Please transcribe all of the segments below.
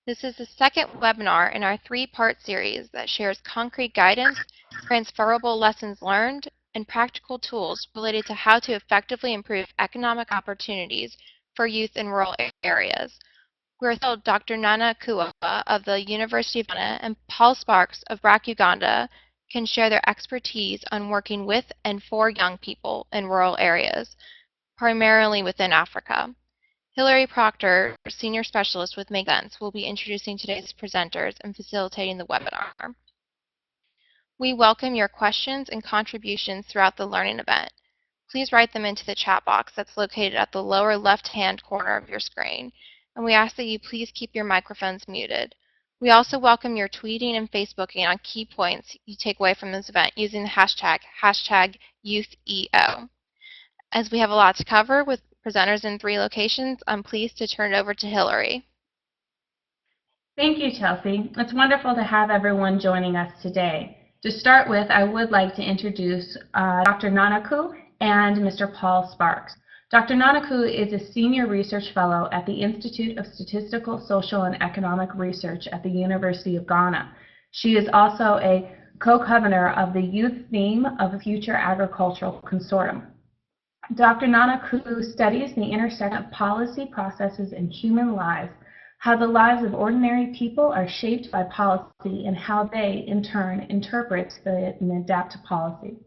This is the second webinar in our three-part series that shares concrete guidance, transferable lessons learned, and practical tools related to how to effectively improve economic opportunities for youth in rural areas. We're thrilled Dr. Nana Akua of the University of Uganda and Paul Sparks of BRAC Uganda can share their expertise on working with and for young people in rural areas, primarily within Africa. Hilary Proctor, Senior Specialist with Make Sense, will be introducing today's presenters and facilitating the webinar. We welcome your questions and contributions throughout the learning event. Please write them into the chat box that's located at the lower left-hand corner of your screen, and we ask that you please keep your microphones muted. We also welcome your tweeting and Facebooking on key points you take away from this event using the hashtag YouthEO. As we have a lot to cover with presenters in 3 locations, I'm pleased to turn it over to Hilary. Thank you, Chelsea. It's wonderful to have everyone joining us today. To start with, I would like to introduce Dr. Nanaku and Mr. Paul Sparks. Dr. Nanaku is a Senior Research Fellow at the Institute of Statistical, Social, and Economic Research at the University of Ghana. She is also a co-convener of the Youth Theme of the Future Agricultural Consortium. Dr. Nanaku studies the intersection of policy processes and human lives, how the lives of ordinary people are shaped by policy, and how they, in turn, interpret and adapt to policy.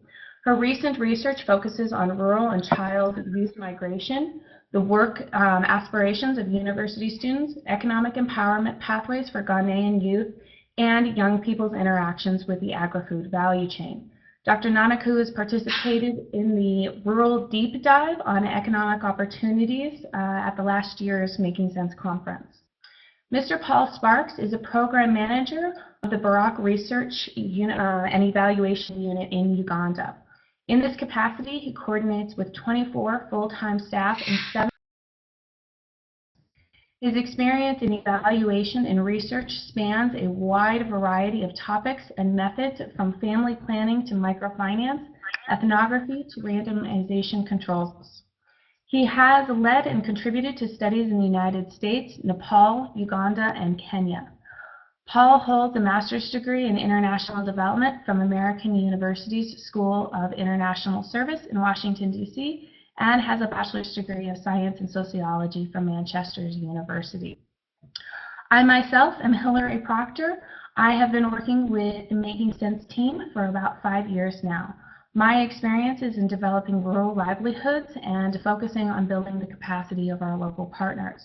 Her recent research focuses on rural and child youth migration, the work aspirations of university students, economic empowerment pathways for Ghanaian youth, and young people's interactions with the agri-food value chain. Dr. Nanaku has participated in the Rural Deep Dive on Economic Opportunities at the last year's Making Sense conference. Mr. Paul Sparks is a program manager of the BRAC Research and Evaluation Unit in Uganda. In this capacity, he coordinates with 24 full-time staff and 7. His experience in evaluation and research spans a wide variety of topics and methods, from family planning to microfinance, ethnography to randomization controls. He has led and contributed to studies in the United States, Nepal, Uganda, and Kenya. Paul holds a master's degree in international development from American University's School of International Service in Washington, D.C., and has a bachelor's degree of science and sociology from Manchester University. I myself am Hilary Proctor. I have been working with the Making Sense team for about 5 years now. My experience is in developing rural livelihoods and focusing on building the capacity of our local partners.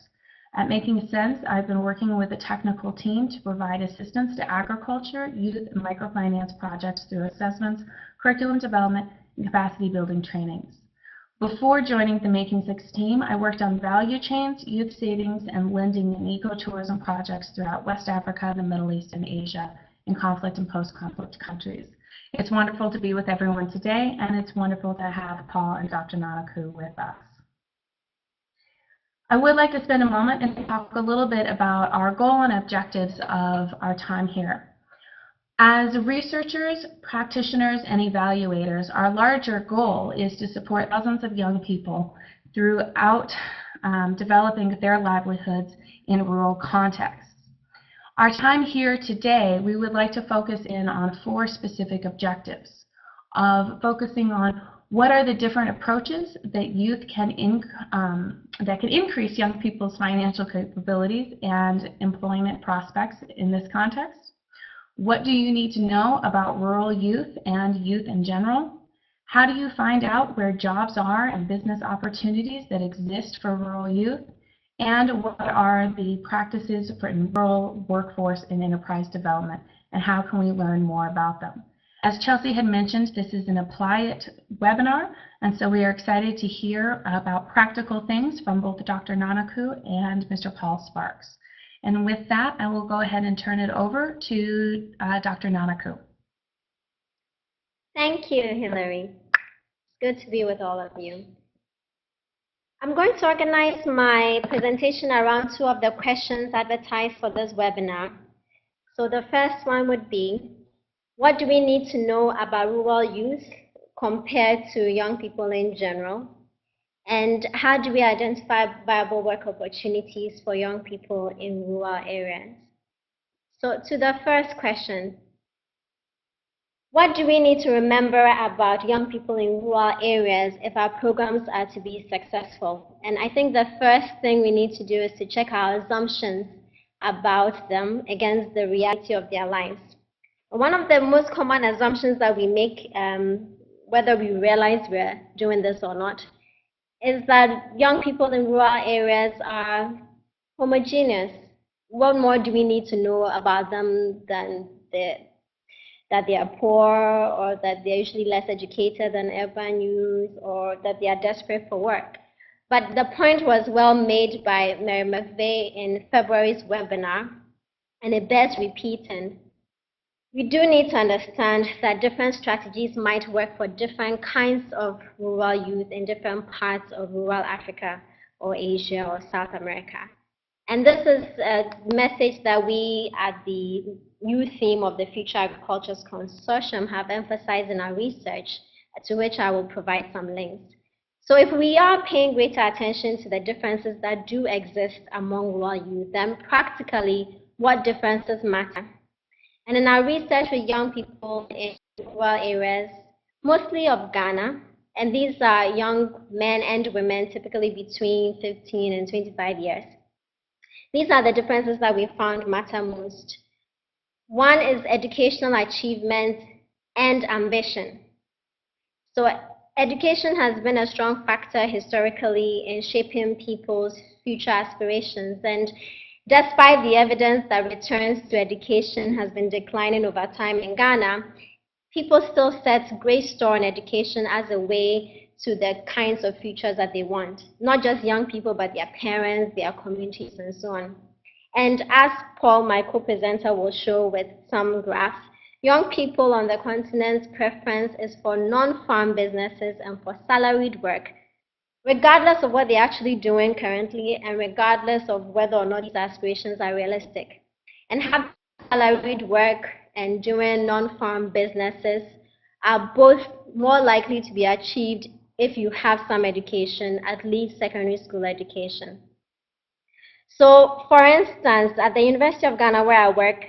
At Making Sense, I've been working with a technical team to provide assistance to agriculture, youth, and microfinance projects through assessments, curriculum development, and capacity building trainings. Before joining the Making Sense team, I worked on value chains, youth savings, and lending and ecotourism projects throughout West Africa, the Middle East, and Asia in conflict and post-conflict countries. It's wonderful to be with everyone today, and it's wonderful to have Paul and Dr. Nanaku with us. I would like to spend a moment and talk a little bit about our goal and objectives of our time here. As researchers, practitioners, and evaluators, our larger goal is to support thousands of young people throughout developing their livelihoods in rural contexts. Our time here today, we would like to focus in on 4 specific objectives of focusing on what are the different approaches that youth can increase young people's financial capabilities and employment prospects in this context. What do you need to know about rural youth and youth in general? How do you find out where jobs are and business opportunities that exist for rural youth? And what are the practices for rural workforce and enterprise development, and how can we learn more about them? As Chelsea had mentioned, this is an Apply It webinar, and so we are excited to hear about practical things from both Dr. Nanaku and Mr. Paul Sparks. And with that, I will go ahead and turn it over to Dr. Nanaku. Thank you, Hilary. It's good to be with all of you. I'm going to organize my presentation around 2 of the questions advertised for this webinar. So the first one would be, what do we need to know about rural youth compared to young people in general? And how do we identify viable work opportunities for young people in rural areas? So to the first question, what do we need to remember about young people in rural areas if our programs are to be successful? And I think the first thing we need to do is to check our assumptions about them against the reality of their lives. One of the most common assumptions that we make, whether we realize we're doing this or not, is that young people in rural areas are homogeneous. What more do we need to know about them than that they are poor, or that they're usually less educated than urban youth, or that they are desperate for work? But the point was well made by Mary McVeigh in February's webinar, and it bears repeating. We do need to understand that different strategies might work for different kinds of rural youth in different parts of rural Africa or Asia or South America. And this is a message that we at the youth theme of the Future Agricultures Consortium have emphasized in our research, to which I will provide some links. So if we are paying greater attention to the differences that do exist among rural youth, then practically what differences matter? And in our research with young people in rural areas, mostly of Ghana, and these are young men and women, typically between 15 and 25 years. These are the differences that we found matter most. One is educational achievement and ambition. So education has been a strong factor historically in shaping people's future aspirations. And despite the evidence that returns to education has been declining over time in Ghana, people still set great store on education as a way to the kinds of futures that they want. Not just young people, but their parents, their communities, and so on. And as Paul, my co-presenter, will show with some graphs, young people on the continent's preference is for non-farm businesses and for salaried work, regardless of what they're actually doing currently and regardless of whether or not these aspirations are realistic. And having salaried work and doing non-farm businesses are both more likely to be achieved if you have some education, at least secondary school education. So, for instance, at the University of Ghana where I work,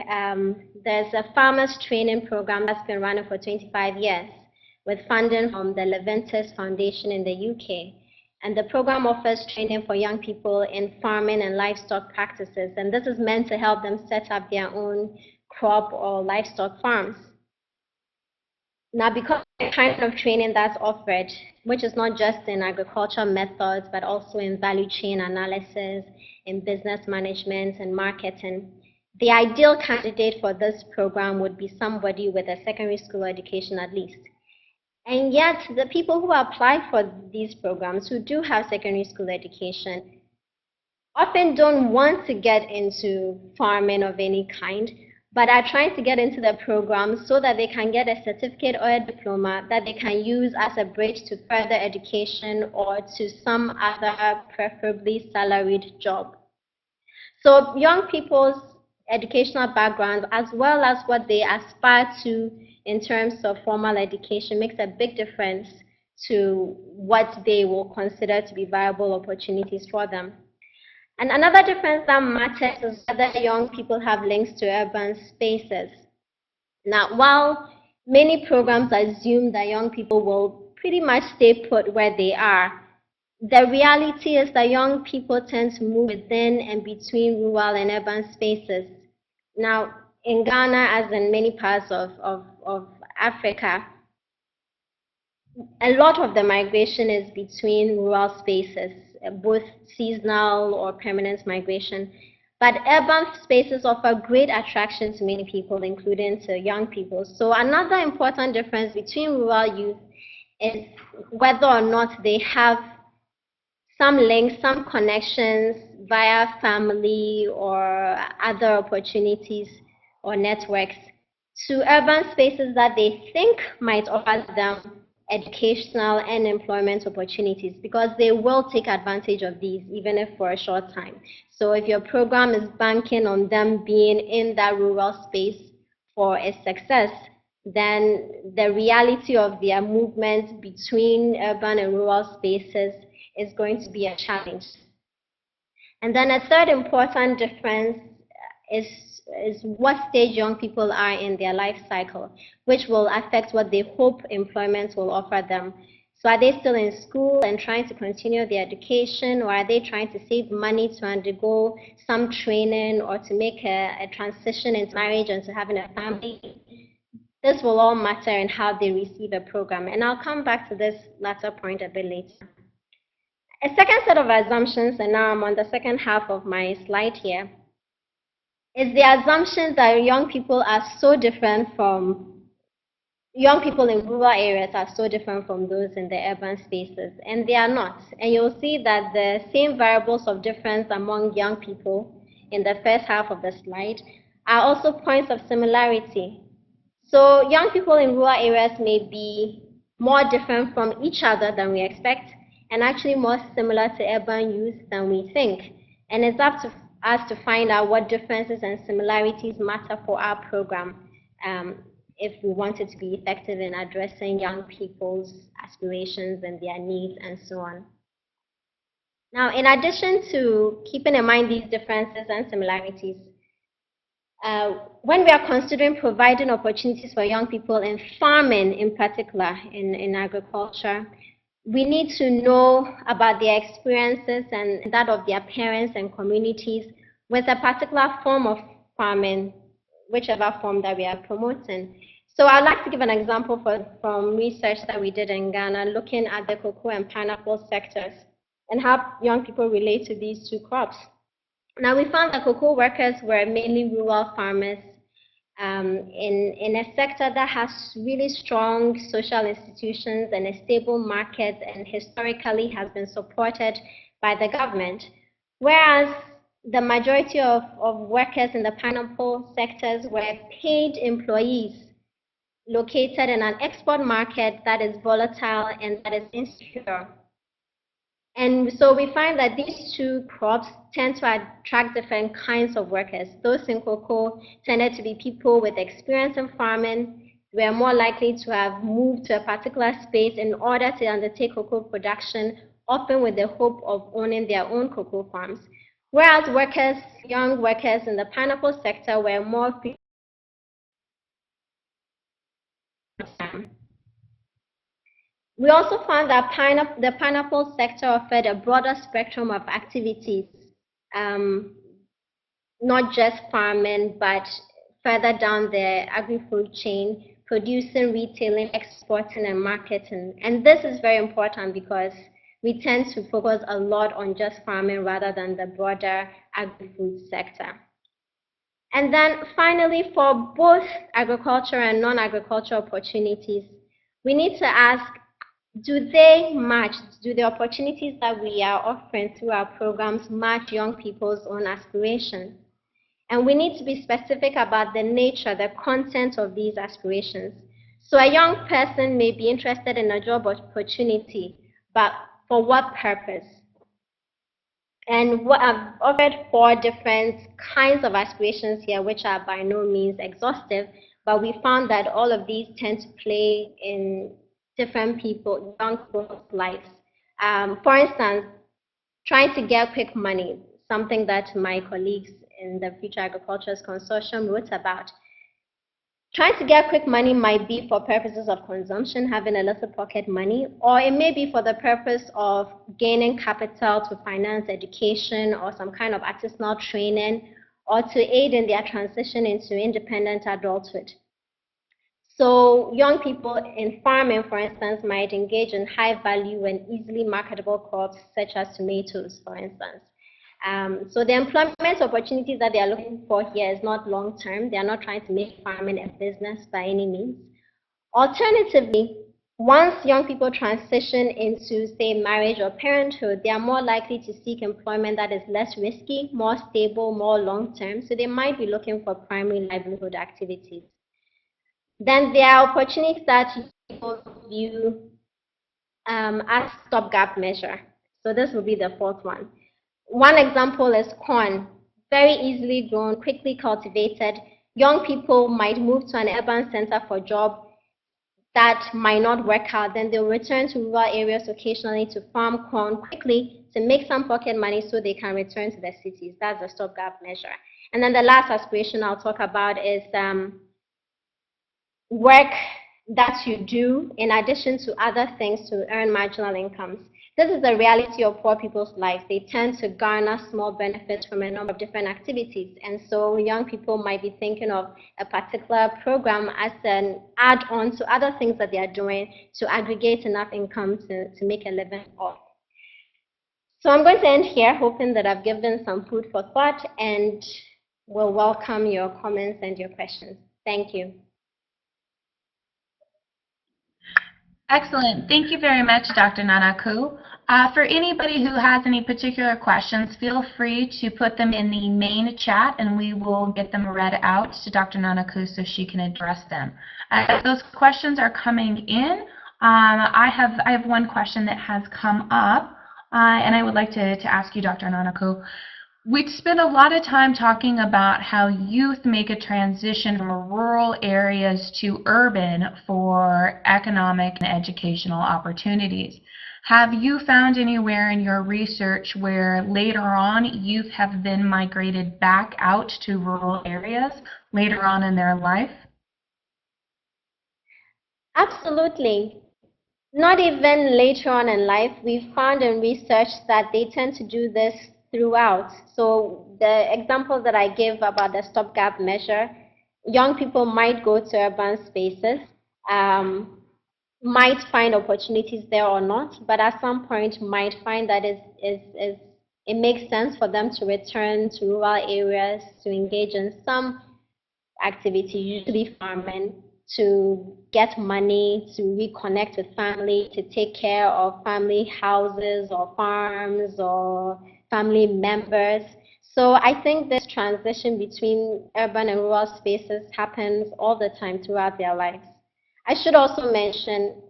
there's a farmers training program that's been running for 25 years with funding from the Livelihoods Foundation in the UK. And the program offers training for young people in farming and livestock practices. And this is meant to help them set up their own crop or livestock farms. Now, because of the kind of training that's offered, which is not just in agricultural methods, but also in value chain analysis, in business management and marketing, the ideal candidate for this program would be somebody with a secondary school education at least. And yet, the people who apply for these programs who do have secondary school education often don't want to get into farming of any kind, but are trying to get into the program so that they can get a certificate or a diploma that they can use as a bridge to further education or to some other, preferably salaried job. So young people's educational background, as well as what they aspire to in terms of formal education, makes a big difference to what they will consider to be viable opportunities for them. And another difference that matters is whether young people have links to urban spaces. Now, while many programs assume that young people will pretty much stay put where they are, the reality is that young people tend to move within and between rural and urban spaces. Now, in Ghana, as in many parts of Africa, a lot of the migration is between rural spaces, both seasonal or permanent migration. But urban spaces offer great attraction to many people, including to young people. So another important difference between rural youth is whether or not they have some links, some connections via family or other opportunities or networks to urban spaces that they think might offer them educational and employment opportunities, because they will take advantage of these even if for a short time. So if your program is banking on them being in that rural space for a success, then the reality of their movement between urban and rural spaces is going to be a challenge. And then a third important difference is what stage young people are in their life cycle, which will affect what they hope employment will offer them. So are they still in school and trying to continue their education, or are they trying to save money to undergo some training or to make a transition into marriage and to having a family? This will all matter in how they receive a program. And I'll come back to this latter point a bit later. A second set of assumptions, and now I'm on the second half of my slide here, is the assumption that young people in rural areas are so different from those in the urban spaces, and they are not. And you'll see that the same variables of difference among young people in the first half of the slide are also points of similarity. So young people in rural areas may be more different from each other than we expect, and actually more similar to urban youth than we think. And it's up to us to find out what differences and similarities matter for our program if we want it to be effective in addressing young people's aspirations and their needs and so on. Now, in addition to keeping in mind these differences and similarities, when we are considering providing opportunities for young people in farming in particular, in agriculture, we need to know about their experiences and that of their parents and communities with a particular form of farming, whichever form that we are promoting. So I'd like to give an example from research that we did in Ghana, looking at the cocoa and pineapple sectors and how young people relate to these two crops. Now, we found that cocoa workers were mainly rural farmers in a sector that has really strong social institutions and a stable market, and historically has been supported by the government. Whereas the majority of workers in the pineapple sectors were paid employees located in an export market that is volatile and that is insecure. And so we find that these two crops tend to attract different kinds of workers. Those in cocoa tended to be people with experience in farming, were more likely to have moved to a particular space in order to undertake cocoa production, often with the hope of owning their own cocoa farms. Whereas young workers in the pineapple sector were more We also found that the pineapple sector offered a broader spectrum of activities, not just farming, but further down the agri-food chain, producing, retailing, exporting, and marketing. And this is very important because we tend to focus a lot on just farming rather than the broader agri-food sector. And then finally, for both agriculture and non-agriculture opportunities, we need to ask, do they match? Do the opportunities that we are offering through our programs match young people's own aspirations? And we need to be specific about the nature, the content of these aspirations. So a young person may be interested in a job opportunity, but for what purpose? And what I've offered 4 different kinds of aspirations here, which are by no means exhaustive, but we found that all of these tend to play in different young people's lives. For instance, trying to get quick money, something that my colleagues in the Future Agricultures Consortium wrote about. Trying to get quick money might be for purposes of consumption, having a little pocket money, or it may be for the purpose of gaining capital to finance education or some kind of artisanal training, or to aid in their transition into independent adulthood. So young people in farming, for instance, might engage in high value and easily marketable crops such as tomatoes, for instance. So the employment opportunities that they are looking for here is not long-term. They are not trying to make farming a business by any means. Alternatively, once young people transition into, say, marriage or parenthood, they are more likely to seek employment that is less risky, more stable, more long-term. So they might be looking for primary livelihood activities. Then there are opportunities that people view as stopgap measure. So this will be the 4th one. One example is corn, very easily grown, quickly cultivated. Young people might move to an urban center for job. that might not work out, then they'll return to rural areas occasionally to farm corn quickly to make some pocket money so they can return to the cities. That's a stopgap measure. And then the last aspiration I'll talk about is work that you do in addition to other things to earn marginal incomes. This is the reality of poor people's lives. They tend to garner small benefits from a number of different activities. And so young people might be thinking of a particular program as an add-on to other things that they are doing to aggregate enough income to make a living off. So I'm going to end here, hoping that I've given some food for thought, and will welcome your comments and your questions. Thank you. Excellent. Thank you very much, Dr. Nanaku. For anybody who has any particular questions, feel free to put them in the main chat and we will get them read out to Dr. Nanaku so she can address them. As those questions are coming in, I have one question that has come up and I would like to ask you, Dr. Nanaku. We spend a lot of time talking about how youth make a transition from rural areas to urban for economic and educational opportunities. Have you found anywhere in your research where later on youth have then migrated back out to rural areas later on in their life? Absolutely. Not even later on in life. We've found in research that they tend to do this throughout. So the example that I give about the stopgap measure, young people might go to urban spaces, might find opportunities there or not, but at some point might find that it makes sense for them to return to rural areas to engage in some activity, usually farming, to get money, to reconnect with family, to take care of family houses or farms or family members. So I think this transition between urban and rural spaces happens all the time throughout their lives. I should also mention,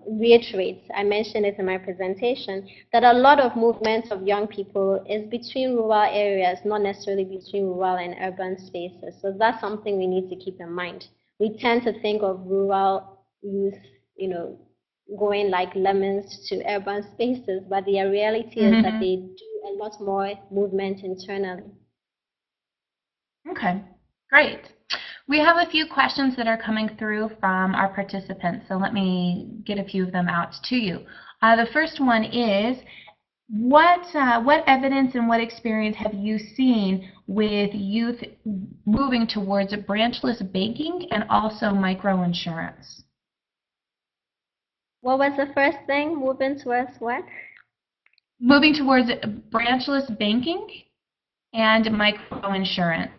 reiterate, I mentioned it in my presentation, that a lot of movements of young people is between rural areas, not necessarily between rural and urban spaces. So that's something we need to keep in mind. We tend to think of rural youth, going like lemons to urban spaces, but the reality is that they do a lot more movement internally. Okay, great. We have a few questions that are coming through from our participants, so let me get a few of them out to you. The first one is, what evidence and what experience have you seen with youth moving towards branchless banking and also microinsurance? What was the first thing? Moving towards what? Moving towards branchless banking and microinsurance.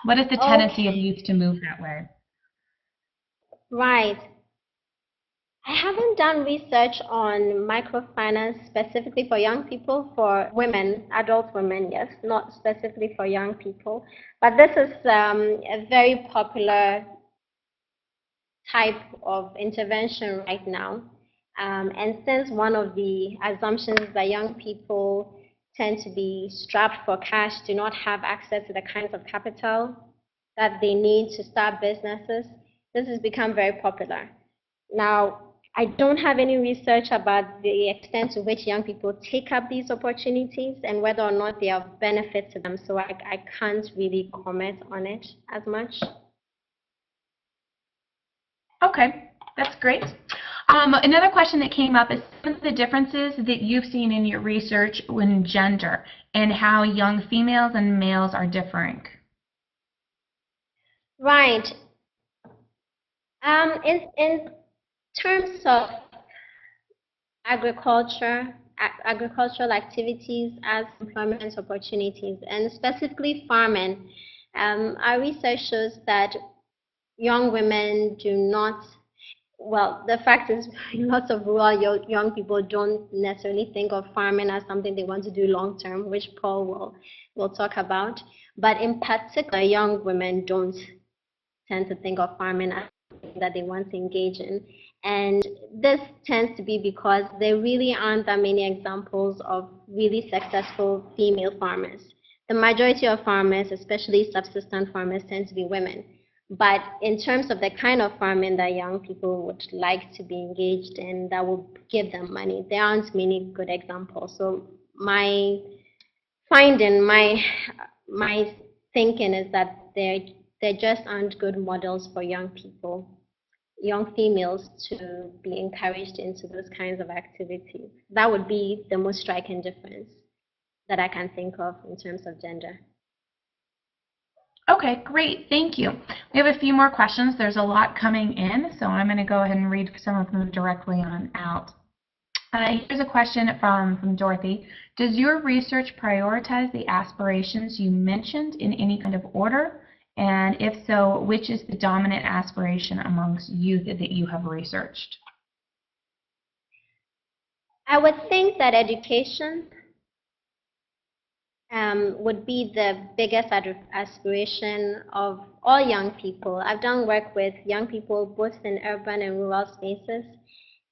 What is the tendency of youth to move that way? Right. I haven't done research on microfinance specifically for young people, for women, adult women, yes, not specifically for young people. But this is a very popular type of intervention right now. And since one of the assumptions is that young people tend to be strapped for cash, do not have access to the kinds of capital that they need to start businesses, this has become very popular. Now, I don't have any research about the extent to which young people take up these opportunities and whether or not they are of benefit to them, so I can't really comment on it as much. Okay, that's great. Another question that came up is some of the differences that you've seen in your research in gender and how young females and males are differing. Right. In terms of agricultural activities as employment opportunities, and specifically farming, our research shows that young women do not, the fact is lots of rural young people don't necessarily think of farming as something they want to do long term, which Paul will talk about. But in particular, young women don't tend to think of farming as something that they want to engage in. And this tends to be because there really aren't that many examples of really successful female farmers. The majority of farmers, especially subsistence farmers, tend to be women. But in terms of the kind of farming that young people would like to be engaged in that will give them money, there aren't many good examples. So my finding, my thinking is that there just aren't good models for young people, young females, to be encouraged into those kinds of activities. That would be the most striking difference that I can think of in terms of gender. Okay, great. Thank you. We have a few more questions. There's a lot coming in, so I'm going to go ahead and read some of them directly on out. Here's a question from Dorothy. Does your research prioritize the aspirations you mentioned in any kind of order? And if so, which is the dominant aspiration amongst youth that you have researched? I would think that education would be the biggest aspiration of all young people. I've done work with young people both in urban and rural spaces.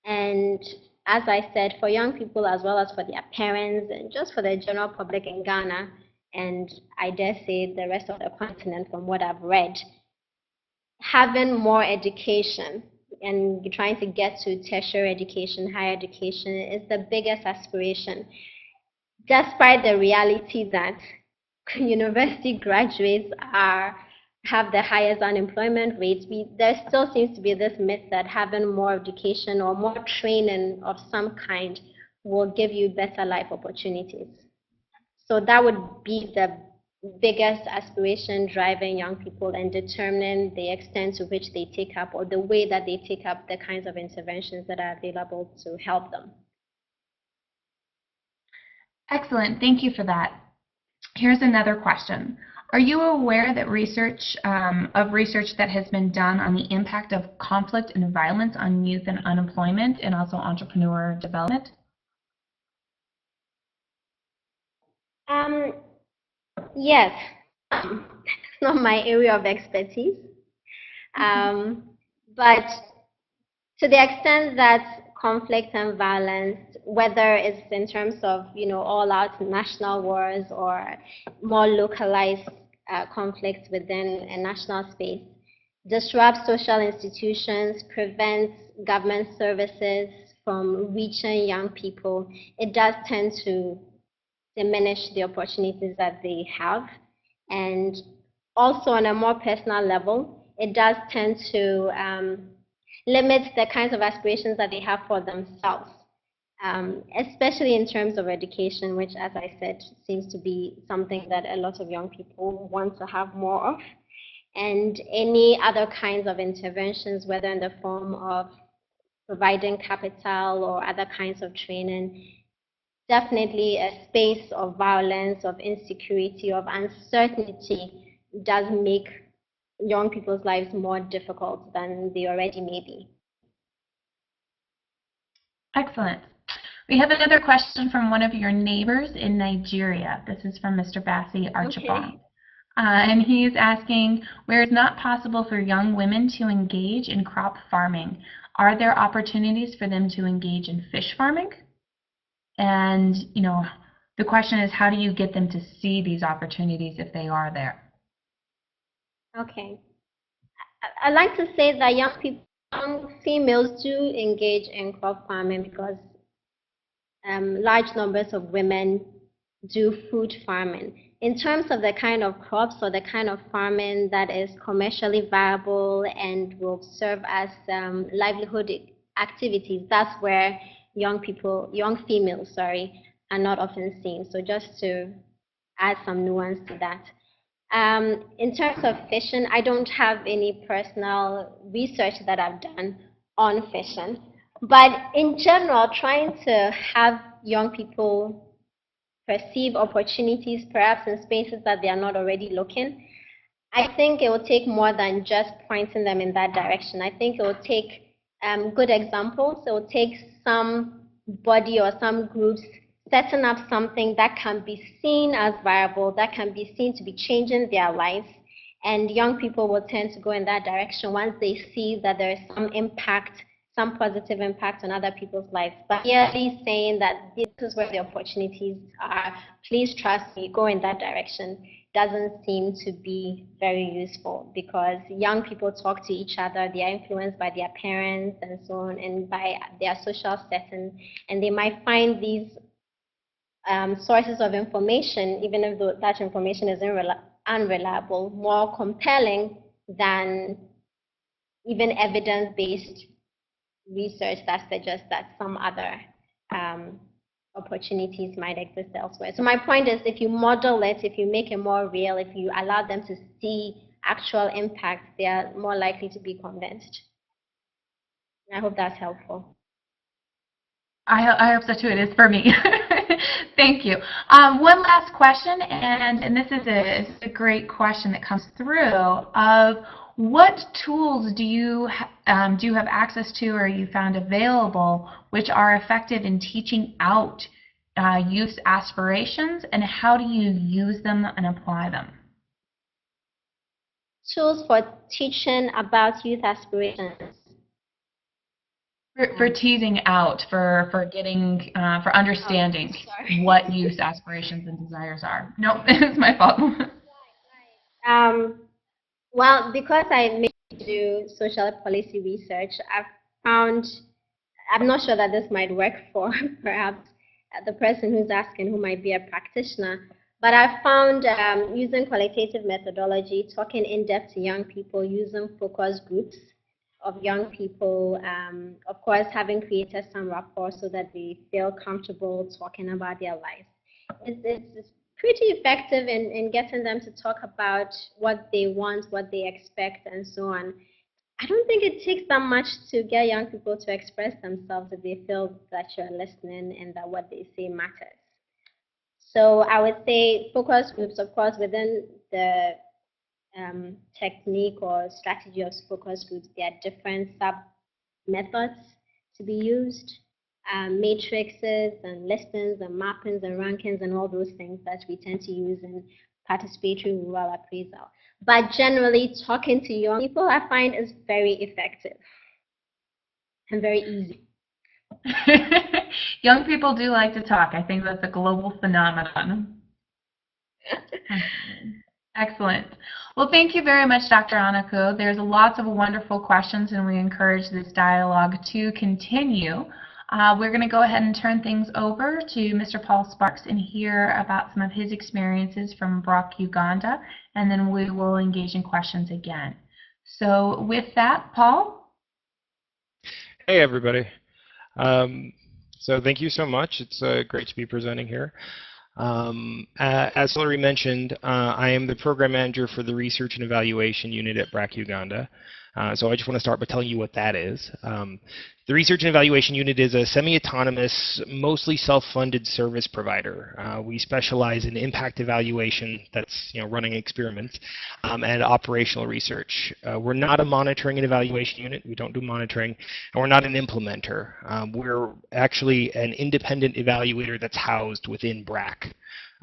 And as I said, for young people as well as for their parents and just for the general public in Ghana, and I dare say the rest of the continent from what I've read, having more education and trying to get to tertiary education, higher education, is the biggest aspiration. Despite the reality that university graduates have the highest unemployment rates, there still seems to be this myth that having more education or more training of some kind will give you better life opportunities. So that would be the biggest aspiration driving young people and determining the extent to which they take up or the way that they take up the kinds of interventions that are available to help them. Excellent. Thank you for that. Here's another question. Are you aware that research that has been done on the impact of conflict and violence on youth and unemployment and also entrepreneur development? Yes, it's not my area of expertise, but to the extent that conflict and violence, whether it's in terms of all-out national wars or more localized conflicts within a national space, disrupts social institutions, prevents government services from reaching young people, it does tend to diminish the opportunities that they have. And also on a more personal level, it does tend to limit the kinds of aspirations that they have for themselves, especially in terms of education, which, as I said, seems to be something that a lot of young people want to have more of. And any other kinds of interventions, whether in the form of providing capital or other kinds of training, definitely a space of violence, of insecurity, of uncertainty does make young people's lives more difficult than they already may be. Excellent. We have another question from one of your neighbors in Nigeria. This is from Mr. Bassi Archibald. Okay. And he's asking, where it's not possible for young women to engage in crop farming, are there opportunities for them to engage in fish farming? And, the question is, how do you get them to see these opportunities if they are there? Okay. I like to say that young females do engage in crop farming because large numbers of women do food farming. In terms of the kind of crops or the kind of farming that is commercially viable and will serve as livelihood activities, that's where young females, are not often seen. So just to add some nuance to that. In terms of fishing, I don't have any personal research that I've done on fishing. But in general, trying to have young people perceive opportunities, perhaps in spaces that they are not already looking, I think it will take more than just pointing them in that direction. I think it will take good examples. It will take some body or some groups setting up something that can be seen as viable, that can be seen to be changing their lives. And young people will tend to go in that direction once they see that there is some impact, some positive impact on other people's lives. But merely saying that this is where the opportunities are, please trust me, go in that direction, doesn't seem to be very useful, because young people talk to each other, they are influenced by their parents and so on, and by their social setting, and they might find these sources of information, even if that information is unreliable, more compelling than even evidence-based research that suggests that some other opportunities might exist elsewhere. So my point is, if you model it, if you make it more real, if you allow them to see actual impacts, they are more likely to be convinced. I hope that's helpful. I hope so too. It is for me. Thank you. One last question, and this is a great question that comes through, of what tools do you have access to, or you found available, which are effective in teaching out youth aspirations, and how do you use them and apply them? Tools for teaching about youth aspirations. For teasing out, for getting, for understanding what youth aspirations and desires are. No, it's my fault. Well, because I mainly do social policy research, I've found, I'm not sure that this might work for perhaps the person who's asking, who might be a practitioner, but I've found using qualitative methodology, talking in depth to young people, using focus groups of young people, of course, having created some rapport so that they feel comfortable talking about their lives. It's pretty effective in getting them to talk about what they want, what they expect, and so on. I don't think it takes that much to get young people to express themselves if they feel that you're listening and that what they say matters. So I would say focus groups, of course, within the technique or strategy of focus groups, there are different sub-methods to be used, matrices and listings and mappings and rankings and all those things that we tend to use in participatory rural appraisal. But generally, talking to young people, I find, is very effective and very easy. Young people do like to talk. I think that's a global phenomenon. Excellent. Well, thank you very much, Dr. Anyidoho. There's lots of wonderful questions, and we encourage this dialogue to continue. We're going to go ahead and turn things over to Mr. Paul Sparks and hear about some of his experiences from BRAC, Uganda, and then we will engage in questions again. So with that, Paul? Hey, everybody. So thank you so much. It's great to be presenting here. As Hillary mentioned, I am the program manager for the Research and Evaluation Unit at BRAC Uganda. So I just want to start by telling you what that is. The Research and Evaluation Unit is a semi-autonomous, mostly self-funded service provider. We specialize in impact evaluation, that's running experiments, and operational research. We're not a monitoring and evaluation unit. We don't do monitoring, and we're not an implementer. We're actually an independent evaluator that's housed within BRAC.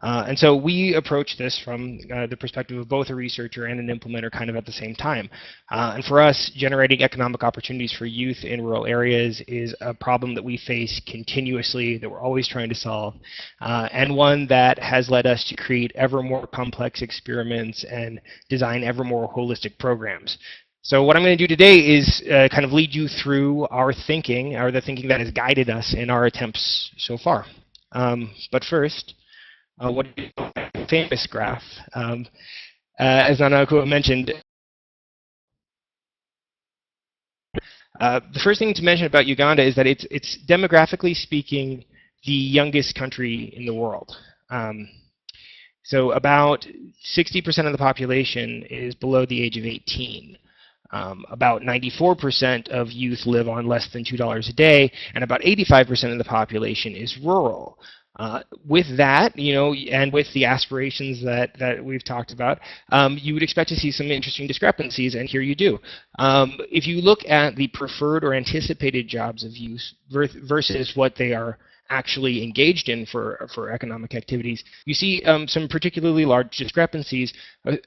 And so we approach this from the perspective of both a researcher and an implementer kind of at the same time. And for us, generating economic opportunities for youth in rural areas is a problem that we face continuously, that we're always trying to solve, and one that has led us to create ever more complex experiments and design ever more holistic programs. So what I'm going to do today is kind of lead you through our thinking, or the thinking that has guided us in our attempts so far. But first, what is a famous graph? As Akua mentioned, the first thing to mention about Uganda is that it's demographically speaking the youngest country in the world. So about 60% of the population is below the age of 18. About 94% of youth live on less than $2 a day, and about 85% of the population is rural. With that, and with the aspirations that we've talked about, you would expect to see some interesting discrepancies, and here you do. If you look at the preferred or anticipated jobs of youth versus what they are actually engaged in for economic activities, you see some particularly large discrepancies,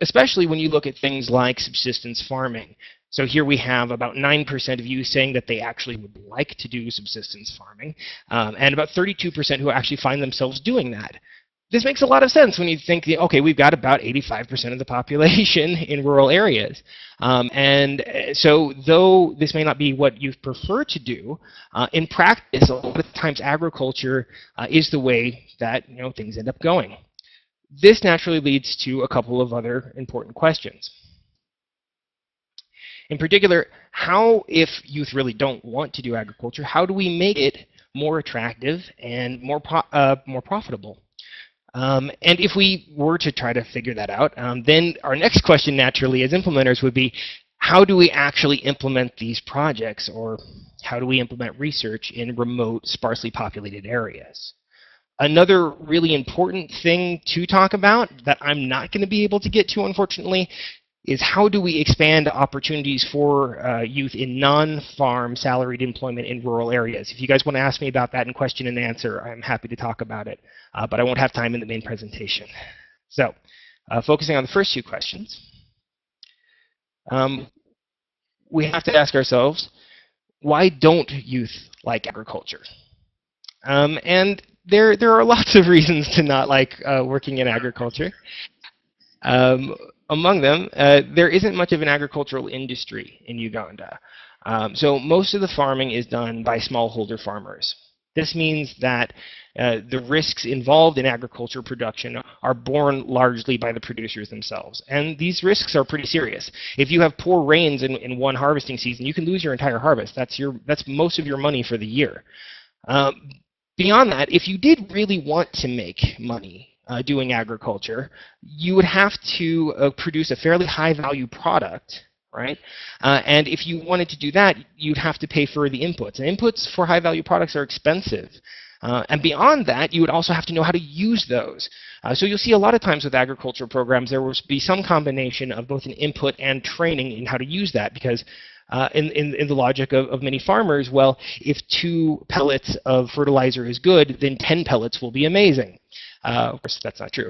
especially when you look at things like subsistence farming. So here we have about 9% of youth saying that they actually would like to do subsistence farming, and about 32% who actually find themselves doing that. this makes a lot of sense when you think, okay, we've got about 85% of the population in rural areas. So though this may not be what you prefer to do, in practice, a lot of times agriculture is the way that things end up going. This naturally leads to a couple of other important questions. In particular, how, if youth really don't want to do agriculture, how do we make it more attractive and more profitable? And if we were to try to figure that out, then our next question naturally as implementers would be, how do we actually implement these projects, or how do we implement research in remote, sparsely populated areas? Another really important thing to talk about that I'm not going to be able to get to, unfortunately, is how do we expand opportunities for youth in non-farm salaried employment in rural areas. If you guys want to ask me about that in question and answer, I'm happy to talk about it, but I won't have time in the main presentation. So, focusing on the first two questions, we have to ask ourselves, why don't youth like agriculture? And there are lots of reasons to not like working in agriculture. Among them, there isn't much of an agricultural industry in Uganda. So most of the farming is done by smallholder farmers. This means that the risks involved in agriculture production are borne largely by the producers themselves. And these risks are pretty serious. If you have poor rains in one harvesting season, you can lose your entire harvest. That's most of your money for the year. Beyond that, if you did really want to make money doing agriculture, you would have to produce a fairly high-value product, right? And if you wanted to do that, you'd have to pay for the inputs. And inputs for high-value products are expensive. And beyond that, you would also have to know how to use those. So you'll see a lot of times with agriculture programs, there will be some combination of both an input and training in how to use that, because in the logic of many farmers, well, if 2 pellets of fertilizer is good, then 10 pellets will be amazing. Of course, that's not true.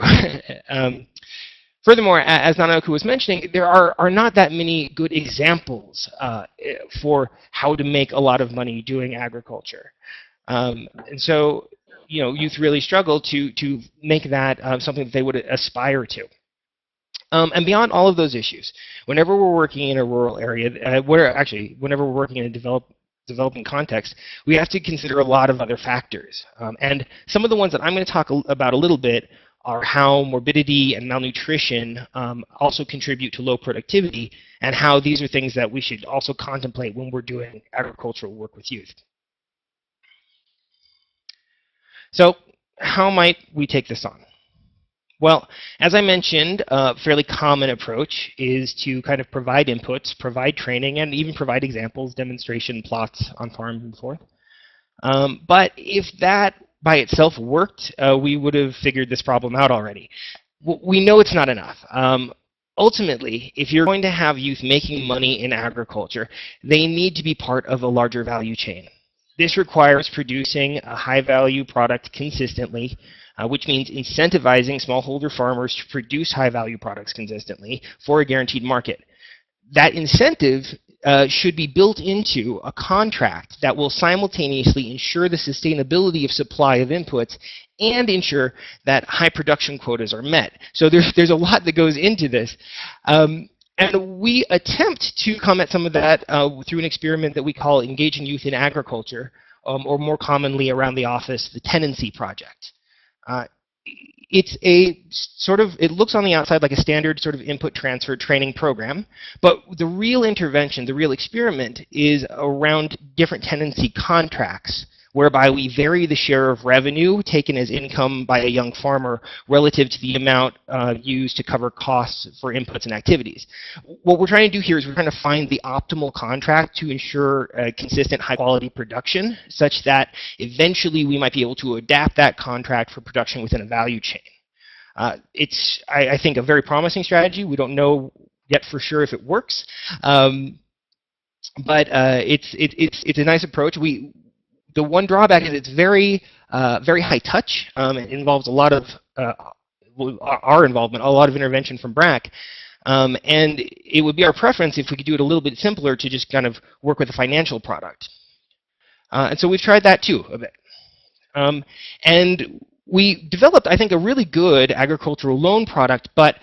Furthermore, as Nana was mentioning, there are not that many good examples for how to make a lot of money doing agriculture. And so, youth really struggle to make that something that they would aspire to. And beyond all of those issues, whenever we're working in a rural area, whenever we're working in a developing context, we have to consider a lot of other factors. And some of the ones that I'm going to talk about a little bit are how morbidity and malnutrition also contribute to low productivity, and how these are things that we should also contemplate when we're doing agricultural work with youth. So, how might we take this on? Well, as I mentioned, a fairly common approach is to kind of provide inputs, provide training, and even provide examples, demonstration plots on farms and so forth. But if that by itself worked, we would have figured this problem out already. We know it's not enough. Ultimately, if you're going to have youth making money in agriculture, they need to be part of a larger value chain. This requires producing a high-value product consistently, which means incentivizing smallholder farmers to produce high-value products consistently for a guaranteed market. That incentive should be built into a contract that will simultaneously ensure the sustainability of supply of inputs and ensure that high production quotas are met. So there's a lot that goes into this. And we attempt to come at some of that through an experiment that we call Engaging Youth in Agriculture, or more commonly around the office, the Tenancy Project. It's it looks on the outside like a standard sort of input transfer training program, but the real intervention, the real experiment is around different tenancy contracts, whereby we vary the share of revenue taken as income by a young farmer relative to the amount used to cover costs for inputs and activities. What we're trying to do here is we're trying to find the optimal contract to ensure consistent high-quality production, such that eventually we might be able to adapt that contract for production within a value chain. It's, I think, a very promising strategy. We don't know yet for sure if it works, but it's a nice approach. The one drawback is it's very high touch. It involves a lot of our involvement, a lot of intervention from BRAC. And it would be our preference if we could do it a little bit simpler to just kind of work with a financial product. And so we've tried that too a bit. And we developed, I think, a really good agricultural loan product, but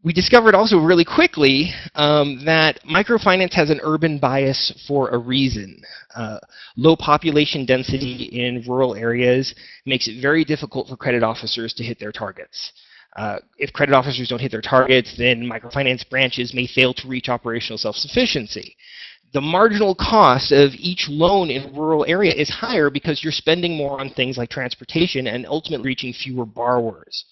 we discovered also really quickly that microfinance has an urban bias for a reason. Low population density in rural areas makes it very difficult for credit officers to hit their targets. If credit officers don't hit their targets, then microfinance branches may fail to reach operational self-sufficiency. The marginal cost of each loan in a rural area is higher because you're spending more on things like transportation and ultimately reaching fewer borrowers.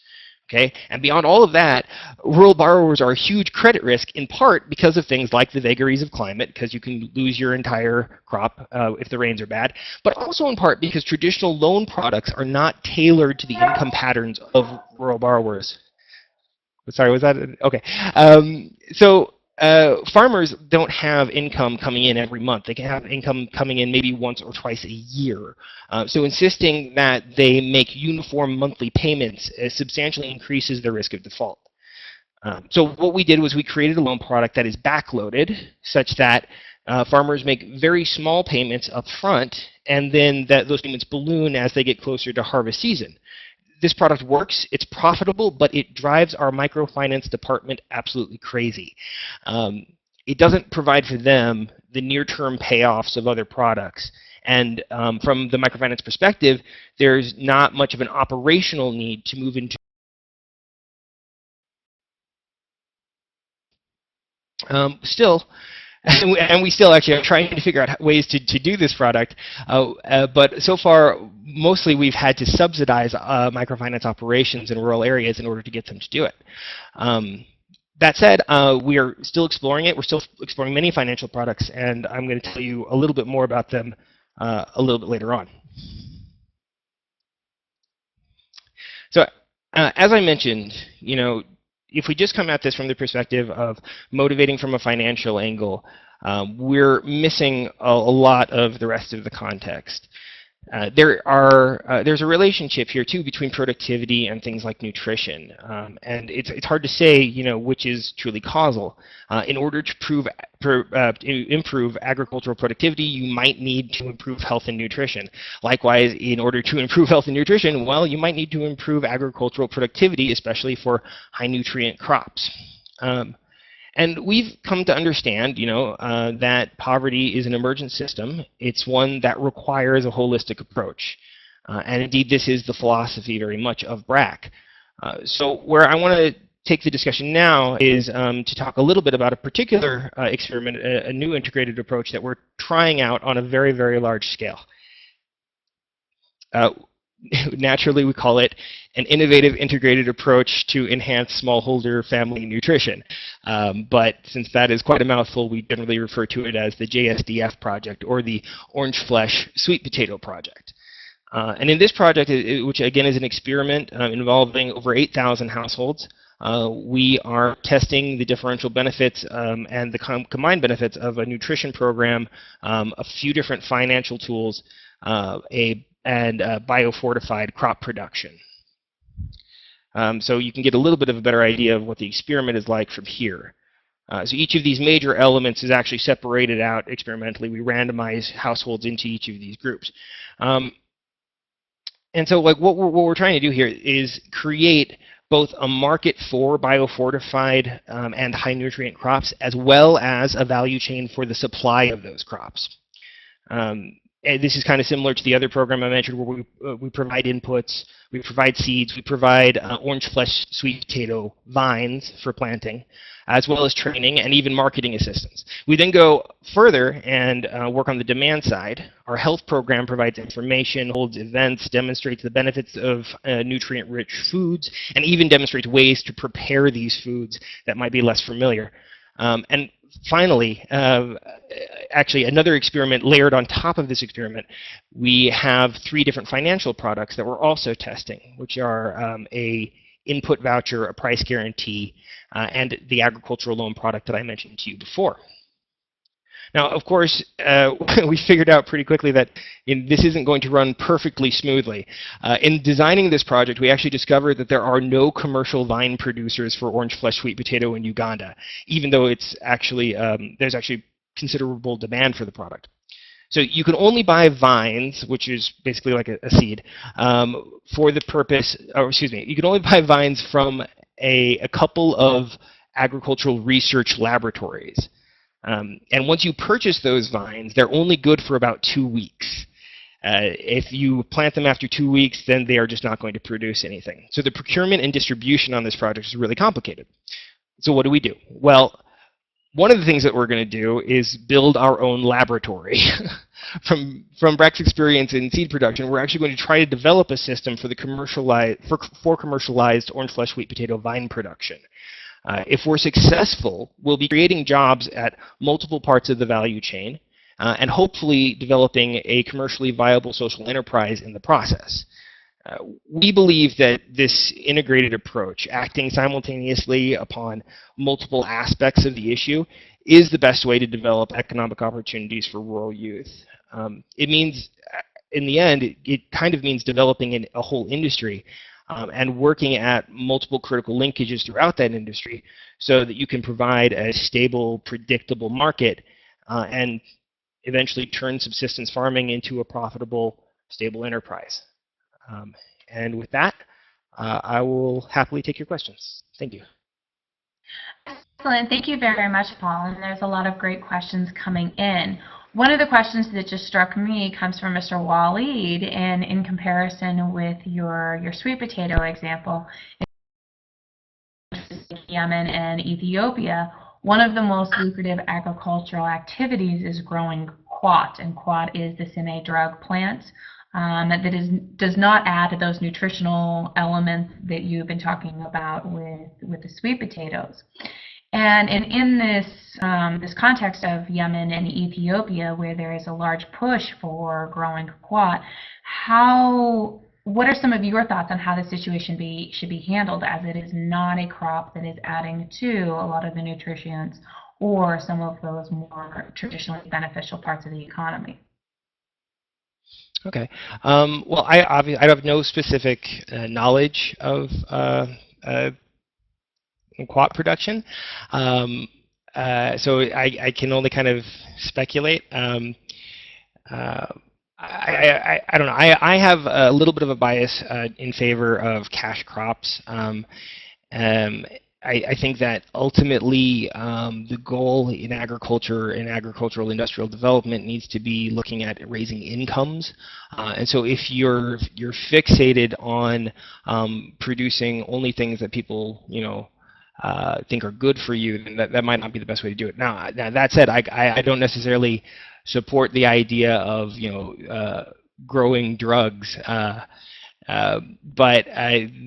Okay? And beyond all of that, rural borrowers are a huge credit risk, in part because of things like the vagaries of climate, because you can lose your entire crop if the rains are bad, but also in part because traditional loan products are not tailored to the income patterns of rural borrowers. Sorry, was that? Okay. Farmers don't have income coming in every month. They can have income coming in maybe once or twice a year. So insisting that they make uniform monthly payments substantially increases the risk of default. So what we did was we created a loan product that is backloaded such that farmers make very small payments up front, and then those payments balloon as they get closer to harvest season. This product works, it's profitable, but it drives our microfinance department absolutely crazy. It doesn't provide for them the near-term payoffs of other products. And from the microfinance perspective, there's not much of an operational need to move into still, and we still actually are trying to figure out ways to do this product, but so far, mostly we've had to subsidize microfinance operations in rural areas in order to get them to do it. That said, we are still exploring it. We're still exploring many financial products, and I'm going to tell you a little bit more about them a little bit later on. So, as I mentioned, if we just come at this from the perspective of motivating from a financial angle, we're missing a lot of the rest of the context. There's a relationship here too between productivity and things like nutrition, and it's hard to say which is truly causal. In order to improve agricultural productivity, you might need to improve health and nutrition. Likewise, in order to improve health and nutrition, well, you might need to improve agricultural productivity, especially for high nutrient crops. And we've come to understand, that poverty is an emergent system. It's one that requires a holistic approach. And indeed, this is the philosophy very much of BRAC. So where I want to take the discussion now is to talk a little bit about a particular experiment, a new integrated approach that we're trying out on a very, very large scale. Naturally, we call it an innovative integrated approach to enhance smallholder family nutrition. But since that is quite a mouthful, we generally refer to it as the JSDF project, or the Orange Flesh Sweet Potato Project. And in this project, which again is an experiment involving over 8,000 households, we are testing the differential benefits and the combined benefits of a nutrition program, a few different financial tools, and biofortified crop production. So you can get a little bit of a better idea of what the experiment is like from here. So each of these major elements is actually separated out experimentally. We randomize households into each of these groups. And so what we're trying to do here is create both a market for biofortified and high nutrient crops, as well as a value chain for the supply of those crops. And this is kind of similar to the other program I mentioned, where we provide inputs, we provide seeds, we provide orange flesh sweet potato vines for planting, as well as training and even marketing assistance. We then go further and work on the demand side. Our health program provides information, holds events, demonstrates the benefits of nutrient-rich foods, and even demonstrates ways to prepare these foods that might be less familiar. And finally, actually another experiment layered on top of this experiment, we have 3 different financial products that we're also testing, which are a input voucher, a price guarantee, and the agricultural loan product that I mentioned to you before. Now, of course, we figured out pretty quickly that this isn't going to run perfectly smoothly. In designing this project, we actually discovered that there are no commercial vine producers for orange flesh sweet potato in Uganda, even though it's actually there's actually considerable demand for the product. So you can only buy vines, which is basically like a seed, for the purpose, or excuse me, you can only buy vines from a couple of agricultural research laboratories. And once you purchase those vines, they're only good for about 2 weeks. If you plant them after 2 weeks, then they are just not going to produce anything. So the procurement and distribution on this project is really complicated. So what do we do? Well, one of the things that we're going to do is build our own laboratory. From BRAC's experience in seed production, we're actually going to try to develop a system for the commercialized orange flesh sweet potato vine production. If we're successful, we'll be creating jobs at multiple parts of the value chain, and hopefully developing a commercially viable social enterprise in the process. We believe that this integrated approach, acting simultaneously upon multiple aspects of the issue, is the best way to develop economic opportunities for rural youth. It means, in the end, it kind of means developing a whole industry and working at multiple critical linkages throughout that industry so that you can provide a stable, predictable market and eventually turn subsistence farming into a profitable, stable enterprise. And with that, I will happily take your questions. Thank you. Excellent. Thank you very much, Paul. And there's a lot of great questions coming in. One of the questions that just struck me comes from Mr. Waleed, and in comparison with your sweet potato example, Yemen and Ethiopia, one of the most lucrative agricultural activities is growing quat, and quat is the semi-drug plant that does not add to those nutritional elements that you've been talking about with the sweet potatoes. And in this context of Yemen and Ethiopia, where there is a large push for growing quat, what are some of your thoughts on how the situation should be handled, as it is not a crop that is adding to a lot of the nutrients or some of those more traditionally beneficial parts of the economy? Okay. Well, I have no specific knowledge of quat production, so I can only kind of speculate. I don't know. I have a little bit of a bias in favor of cash crops. I think that ultimately the goal in agriculture and agricultural industrial development needs to be looking at raising incomes. And so if you're fixated on producing only things that people think are good for you, then that might not be the best way to do it. Now that said, I don't necessarily support the idea of growing drugs. But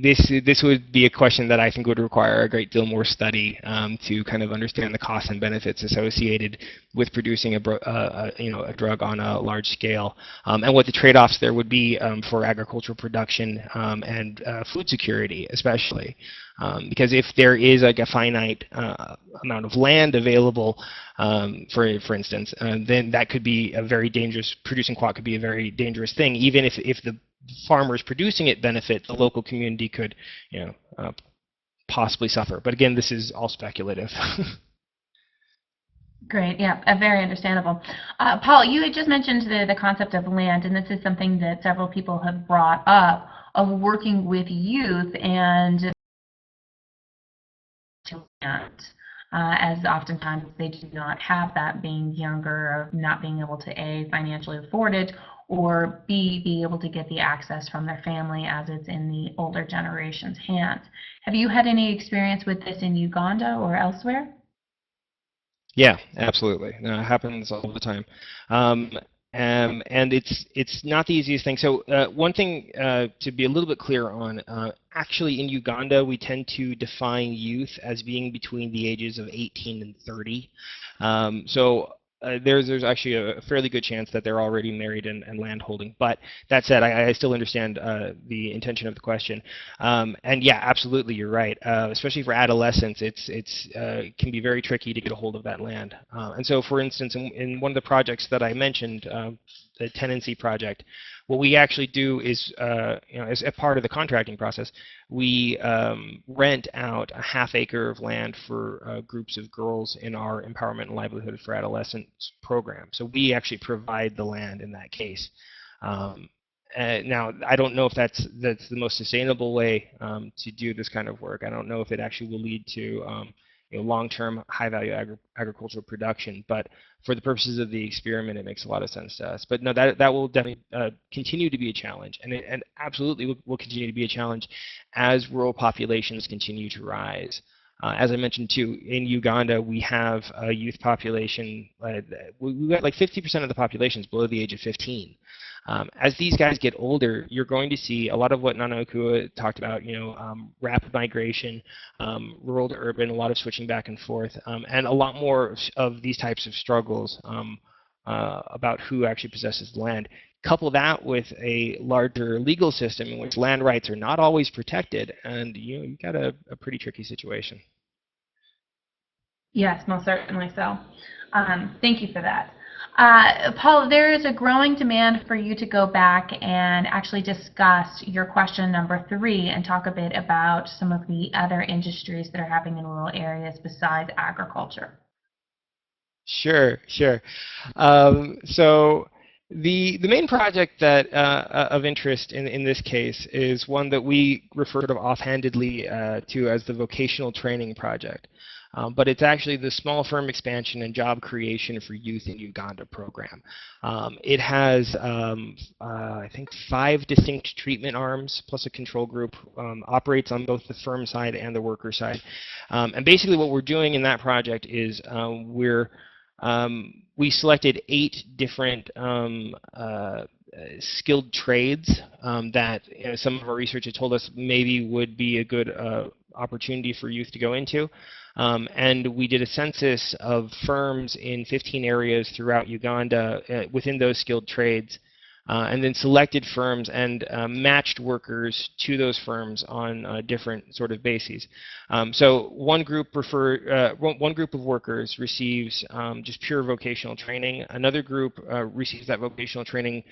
this would be a question that I think would require a great deal more study to kind of understand the costs and benefits associated with producing a drug on a large scale, and what the trade-offs there would be for agricultural production and food security, especially. Because if there is like a finite amount of land available, for instance, then that could be a very dangerous. Producing quat could be a very dangerous thing, even if the farmers producing it benefit, the local community could, possibly suffer. But again, this is all speculative. Great, yeah, very understandable. Paul, you had just mentioned the concept of land, and this is something that several people have brought up, of working with youth and as oftentimes they do not have that, being younger, or not being able to A, financially afford it, or B, be able to get the access from their family as it's in the older generation's hands. Have you had any experience with this in Uganda or elsewhere? Yeah, absolutely. It happens all the time. And it's not the easiest thing. So one thing to be a little bit clear on, actually in Uganda we tend to define youth as being between the ages of 18 and 30. There's actually a fairly good chance that they're already married and land holding. But that said, I still understand the intention of the question. And yeah, absolutely, you're right. Especially for adolescents, it can be very tricky to get a hold of that land. And so, for instance, in one of the projects that I mentioned the tenancy project, what we actually do is, as a part of the contracting process, we rent out a half acre of land for groups of girls in our Empowerment and Livelihood for Adolescents program. So we actually provide the land in that case. Now, I don't know if that's the most sustainable way to do this kind of work. I don't know if it actually will lead to long-term high-value agricultural production, but for the purposes of the experiment, it makes a lot of sense to us. But no, that will definitely continue to be a challenge, and absolutely will continue to be a challenge as rural populations continue to rise. As I mentioned too, in Uganda, we have a youth population. We got like 50% of the population is below the age of 15. As these guys get older, you're going to see a lot of what Nana Akua talked about, rapid migration, rural to urban, a lot of switching back and forth, and a lot more of these types of struggles about who actually possesses the land. Couple that with a larger legal system in which land rights are not always protected, and you got a pretty tricky situation. Yes, most certainly so. Thank you for that. Paul, there is a growing demand for you to go back and actually discuss your question number 3 and talk a bit about some of the other industries that are happening in rural areas besides agriculture. Sure. So the main project that of interest in this case is one that we refer sort of offhandedly to as the vocational training project. But it's actually the small firm expansion and job creation for youth in Uganda program. It has, I think, 5 distinct treatment arms plus a control group, operates on both the firm side and the worker side. And basically what we're doing in that project is we selected 8 different skilled trades that some of our research has told us maybe would be a good opportunity for youth to go into. And we did a census of firms in 15 areas throughout Uganda within those skilled trades, and then selected firms and matched workers to those firms on different sort of bases. So one group of workers receives just pure vocational training. Another group receives that vocational training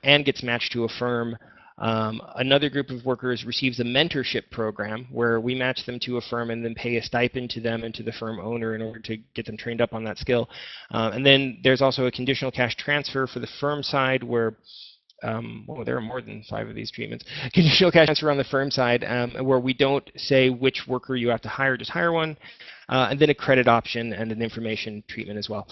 and gets matched to a firm. Another group of workers receives a mentorship program where we match them to a firm and then pay a stipend to them and to the firm owner in order to get them trained up on that skill. And then there's also a conditional cash transfer for the firm side where there are more than 5 of these treatments. Conditional cash transfer on the firm side where we don't say which worker you have to hire, just hire one. And then a credit option and an information treatment as well.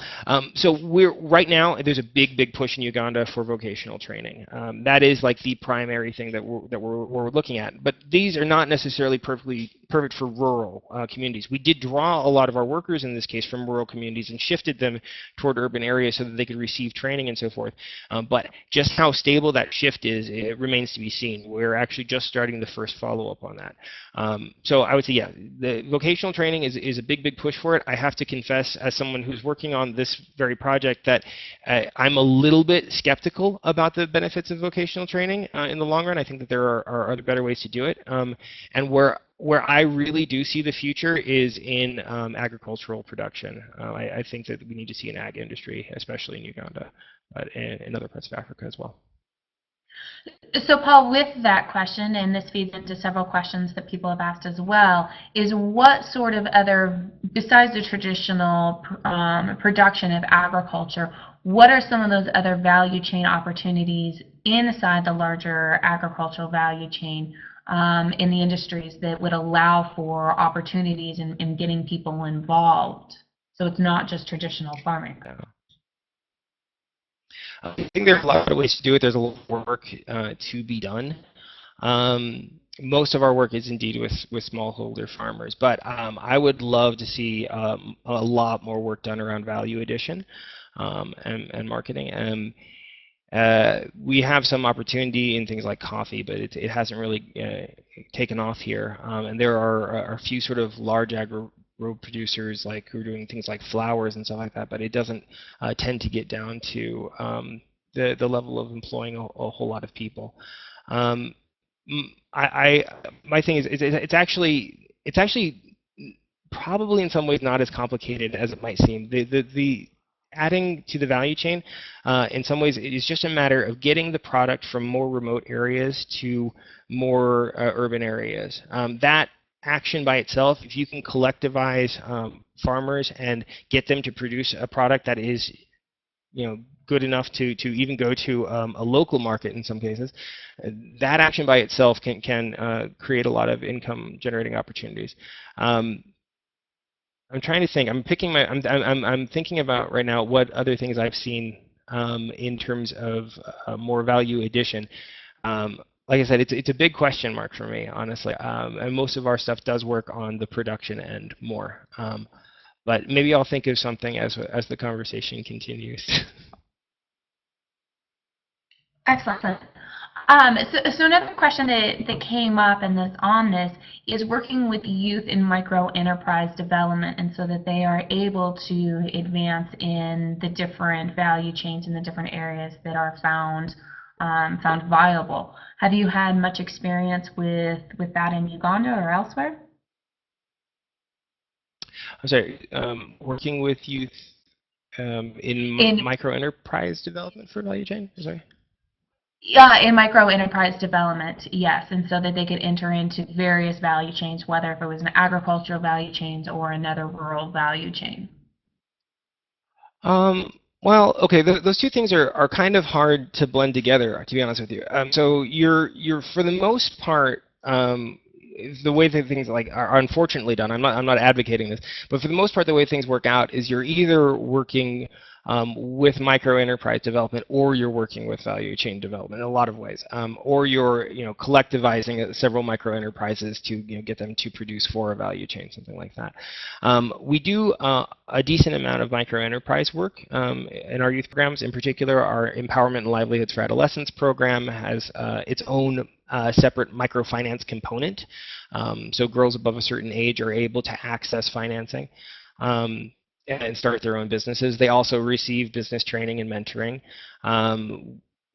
So right now there's a big push in Uganda for vocational training. That is like the primary thing that we're looking at. But these are not necessarily perfect for rural communities. We did draw a lot of our workers in this case from rural communities and shifted them toward urban areas so that they could receive training and so forth. But just how stable that shift is, it remains to be seen. We're actually just starting the first follow-up on that. So I would say, yeah, the vocational training is a big push for it. I have to confess, as someone who's working on this very project, that I'm a little bit skeptical about the benefits of vocational training in the long run. I think that there are other better ways to do it. And where I really do see the future is in agricultural production. I think that we need to see an ag industry, especially in Uganda, but in other parts of Africa as well. So Paul, with that question, and this feeds into several questions that people have asked as well, is what sort of other, besides the traditional production of agriculture, what are some of those other value chain opportunities inside the larger agricultural value chain in the industries that would allow for opportunities in getting people involved? So it's not just traditional farming. I think there's a lot of ways to do it. There's a lot of work to be done. Most of our work is indeed with smallholder farmers, but I would love to see a lot more work done around value addition and marketing. We have some opportunity in things like coffee, but it hasn't really taken off here. And there are a few sort of large agro producers who are doing things like flowers and stuff like that, but it doesn't tend to get down to the level of employing a whole lot of people. My thing is it's actually probably in some ways not as complicated as it might seem. adding to the value chain, in some ways, it is just a matter of getting the product from more remote areas to more urban areas. That action by itself, if you can collectivize farmers and get them to produce a product that is, good enough to even go to a local market in some cases, that action by itself can create a lot of income generating opportunities. I'm trying to think. I'm thinking about right now what other things I've seen in terms of more value addition. Like I said, it's a big question mark for me, honestly. And most of our stuff does work on the production end more. But maybe I'll think of something as the conversation continues. Excellent. So another question that came up and that's on this is working with youth in micro enterprise development, and so that they are able to advance in the different value chains in the different areas that are found viable. Have you had much experience with that in Uganda or elsewhere? I'm sorry, working with youth in micro enterprise development for value chain? Sorry. Yeah, in micro enterprise development, yes, and so that they could enter into various value chains, whether if it was an agricultural value chain or another rural value chain. Well, okay, those two things are kind of hard to blend together, to be honest with you. So you're for the most part, the way that things are unfortunately done. I'm not advocating this, but for the most part, the way things work out is you're either working with micro enterprise development, or you're working with value chain development in a lot of ways, or you're collectivizing several micro enterprises to get them to produce for a value chain, something like that. We do a decent amount of micro enterprise work in our youth programs. In particular, our Empowerment and Livelihoods for Adolescents program has its own separate microfinance component. So girls above a certain age are able to access financing and start their own businesses. They also receive business training and mentoring.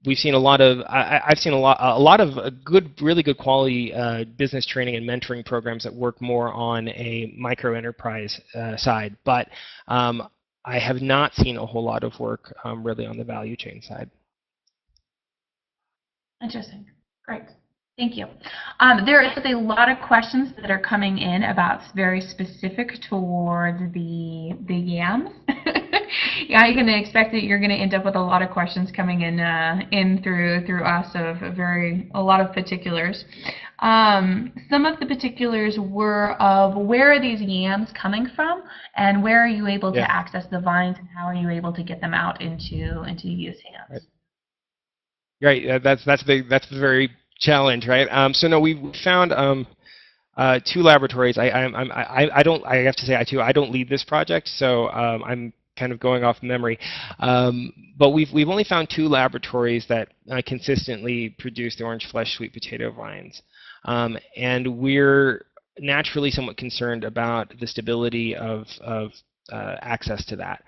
We've seen a lot of, I've seen a lot of really good quality business training and mentoring programs that work more on a micro enterprise side, but I have not seen a whole lot of work really on the value chain side. Interesting. Great. Thank you. There is a lot of questions that are coming in about very specific towards the yams. Yeah, you can expect that you're going to end up with a lot of questions coming in through us of a lot of particulars. Some of the particulars were of where are these yams coming from, and where are you able to access the vines, and how are you able to get them out into youth hands? Right. That's the very challenge, right? So no, we found two laboratories. I have to say I don't lead this project, so I'm kind of going off memory. But we've only found two laboratories that consistently produce the orange flesh sweet potato vines, and we're naturally somewhat concerned about the stability of access to that,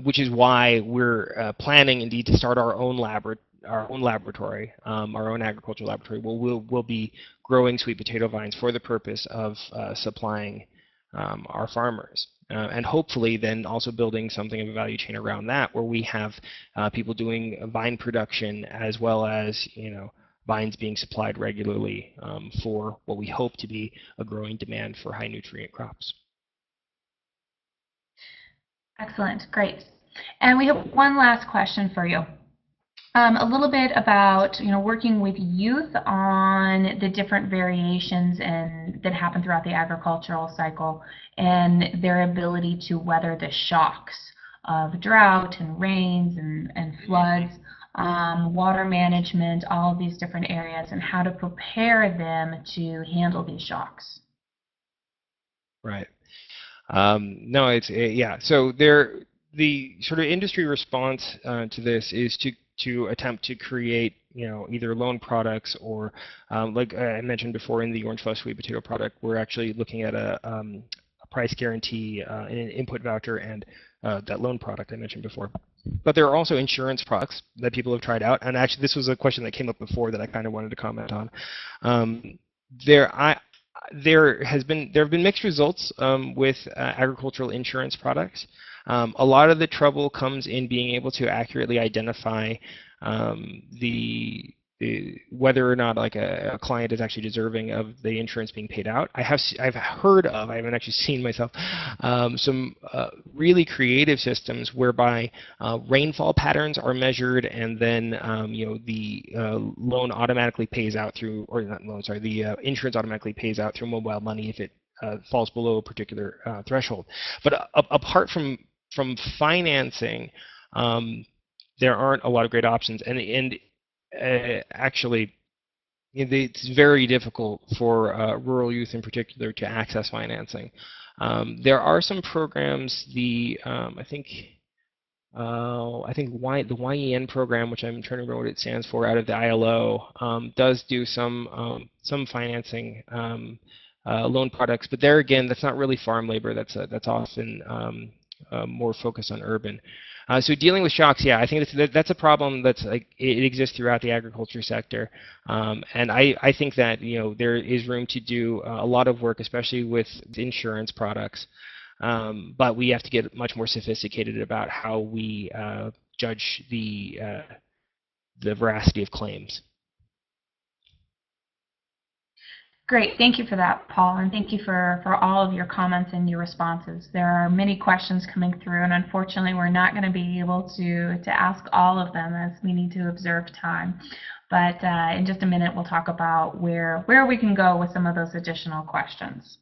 which is why we're planning indeed to start our own laboratory, our own agricultural laboratory. We'll be growing sweet potato vines for the purpose of supplying our farmers, and hopefully then also building something of a value chain around that, where we have people doing vine production as well as vines being supplied regularly for what we hope to be a growing demand for high nutrient crops. Excellent, great. And we have one last question for you. A little bit about working with youth on the different variations that happen throughout the agricultural cycle and their ability to weather the shocks of drought and rains and floods, water management, all of these different areas, and how to prepare them to handle these shocks. Right. No, it's yeah. So the sort of industry response to this is to attempt to create, either loan products or, like I mentioned before, in the orange flesh sweet potato product, we're actually looking at a price guarantee, an input voucher, and that loan product I mentioned before. But there are also insurance products that people have tried out, and actually this was a question that came up before that I kind of wanted to comment on. There have been mixed results with agricultural insurance products. A lot of the trouble comes in being able to accurately identify whether or not like a client is actually deserving of the insurance being paid out. I've heard of, I haven't actually seen myself, some really creative systems whereby rainfall patterns are measured, and then the loan automatically pays out through, or not loan, sorry, the insurance automatically pays out through mobile money if it falls below a particular threshold. But apart from financing, there aren't a lot of great options, and actually, it's very difficult for rural youth in particular to access financing. There are some programs. I think the YEN program, which I'm trying to remember what it stands for, out of the ILO, does do some financing loan products. But there again, that's not really farm labor. That's often more focused on urban. So dealing with shocks, yeah, I think that's a problem that's like it exists throughout the agriculture sector, and I think that there is room to do a lot of work, especially with insurance products, but we have to get much more sophisticated about how we judge the veracity of claims. Great, thank you for that, Paul, and thank you for all of your comments and your responses. There are many questions coming through, and unfortunately we're not going to be able to ask all of them as we need to observe time. But in just a minute we'll talk about where we can go with some of those additional questions.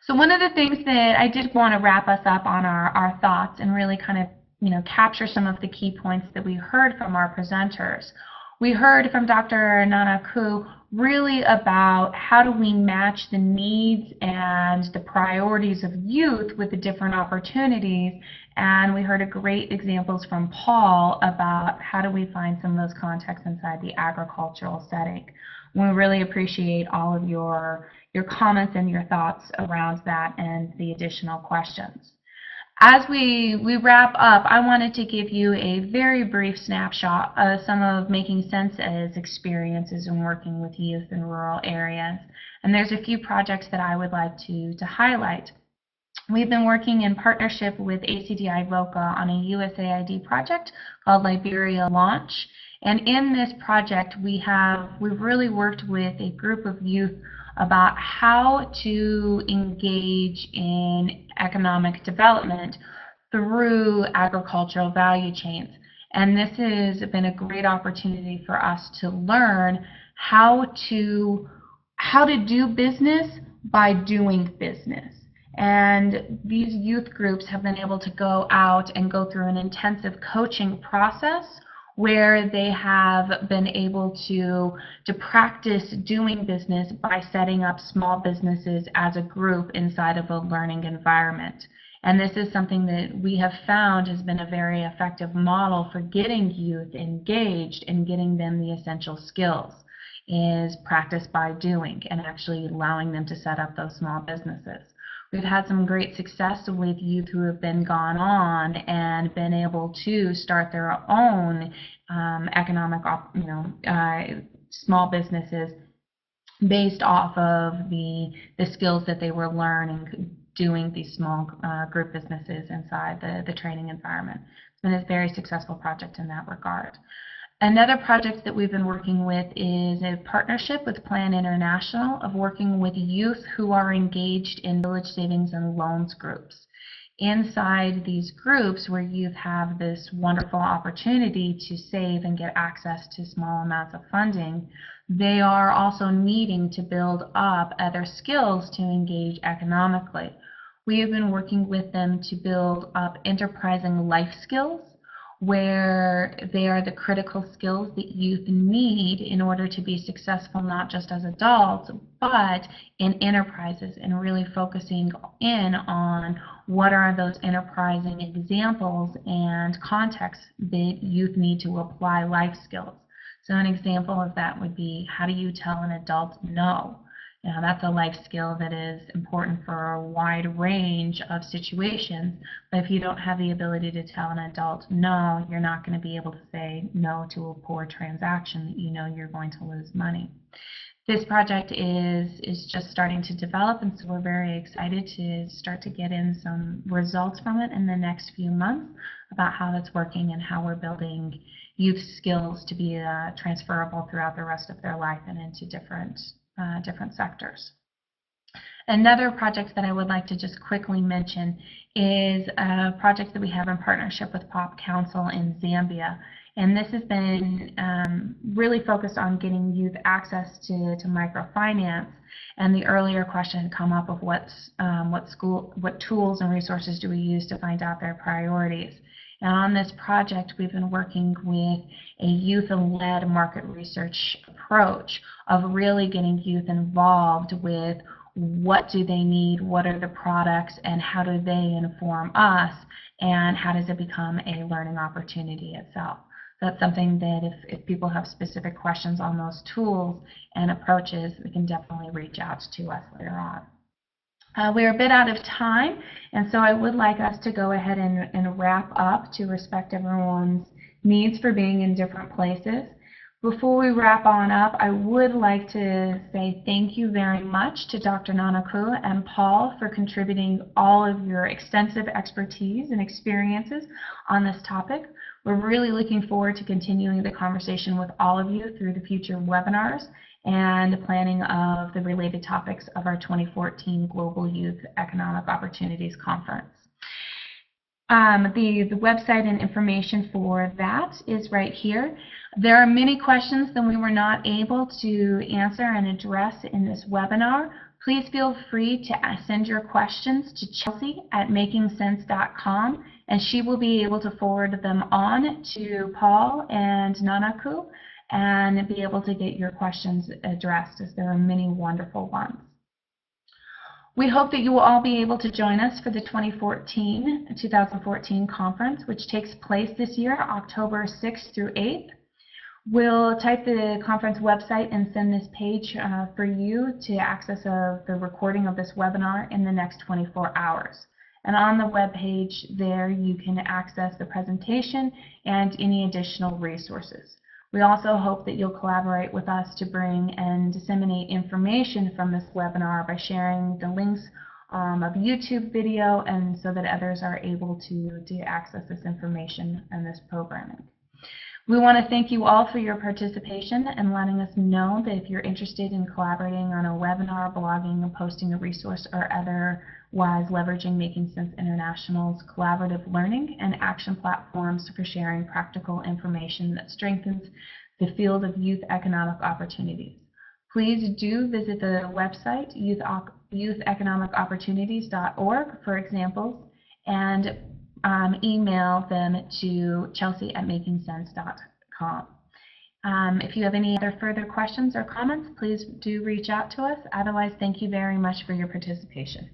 So one of the things that I did want to wrap us up on our thoughts and really kind of capture some of the key points that we heard from our presenters. We heard from Dr. Nana Akua really about how do we match the needs and the priorities of youth with the different opportunities, and we heard great examples from Paul about how do we find some of those contexts inside the agricultural setting. We really appreciate all of your comments and your thoughts around that and the additional questions. As we wrap up, I wanted to give you a very brief snapshot of some of Making Sense as experiences in working with youth in rural areas. And there's a few projects that I would like to highlight. We've been working in partnership with ACDI VOCA on a USAID project called Liberia Launch. And in this project, we've really worked with a group of youth about how to engage in economic development through agricultural value chains. And this has been a great opportunity for us to learn how to do business by doing business. And these youth groups have been able to go out and go through an intensive coaching process where they have been able to practice doing business by setting up small businesses as a group inside of a learning environment. And this is something that we have found has been a very effective model for getting youth engaged and getting them the essential skills, is practice by doing and actually allowing them to set up those small businesses. We've had some great success with youth who have been gone on and been able to start their own economic, small businesses based off of the skills that they were learning doing these small group businesses inside the training environment. It's been a very successful project in that regard. Another project that we've been working with is a partnership with Plan International of working with youth who are engaged in village savings and loans groups. Inside these groups where youth have this wonderful opportunity to save and get access to small amounts of funding, they are also needing to build up other skills to engage economically. We have been working with them to build up enterprising life skills, where they are the critical skills that youth need in order to be successful, not just as adults, but in enterprises, and really focusing in on what are those enterprising examples and contexts that youth need to apply life skills. So an example of that would be, how do you tell an adult no? Now, that's a life skill that is important for a wide range of situations, but if you don't have the ability to tell an adult no, you're not going to be able to say no to a poor transaction that you know you're going to lose money. This project is just starting to develop, and so we're very excited to start to get in some results from it in the next few months about how it's working and how we're building youth skills to be transferable throughout the rest of their life and into different sectors. Another project that I would like to just quickly mention is a project that we have in partnership with Pop Council in Zambia. And this has been really focused on getting youth access to microfinance. And the earlier question had come up of what tools and resources do we use to find out their priorities. And on this project, we've been working with a youth-led market research approach of really getting youth involved with what do they need, what are the products, and how do they inform us, and how does it become a learning opportunity itself. That's something that if people have specific questions on those tools and approaches, they can definitely reach out to us later on. We're a bit out of time, and so I would like us to go ahead and wrap up to respect everyone's needs for being in different places. Before we wrap on up, I would like to say thank you very much to Dr. Nanaku and Paul for contributing all of your extensive expertise and experiences on this topic. We're really looking forward to continuing the conversation with all of you through the future webinars and the planning of the related topics of our 2014 Global Youth Economic Opportunities Conference. The website and information for that is right here. There are many questions that we were not able to answer and address in this webinar. Please feel free to send your questions to chelsea@makingsense.com, and she will be able to forward them on to Paul and Nanaku and be able to get your questions addressed, as there are many wonderful ones. We hope that you will all be able to join us for the 2014 conference, which takes place this year, October 6th through 8th. We'll type the conference website and send this page for you to access the recording of this webinar in the next 24 hours. And on the web page there, you can access the presentation and any additional resources. We also hope that you'll collaborate with us to bring and disseminate information from this webinar by sharing the links of YouTube video, and so that others are able to access this information and this programming. We want to thank you all for your participation and letting us know that if you're interested in collaborating on a webinar, blogging, and posting a resource, or otherwise leveraging Making Sense International's collaborative learning and action platforms for sharing practical information that strengthens the field of youth economic opportunities. Please do visit the website, youtheconomicopportunities.org, for examples, and email them to chelsea@makingsense.com. If you have any other further questions or comments, please do reach out to us. Otherwise, thank you very much for your participation.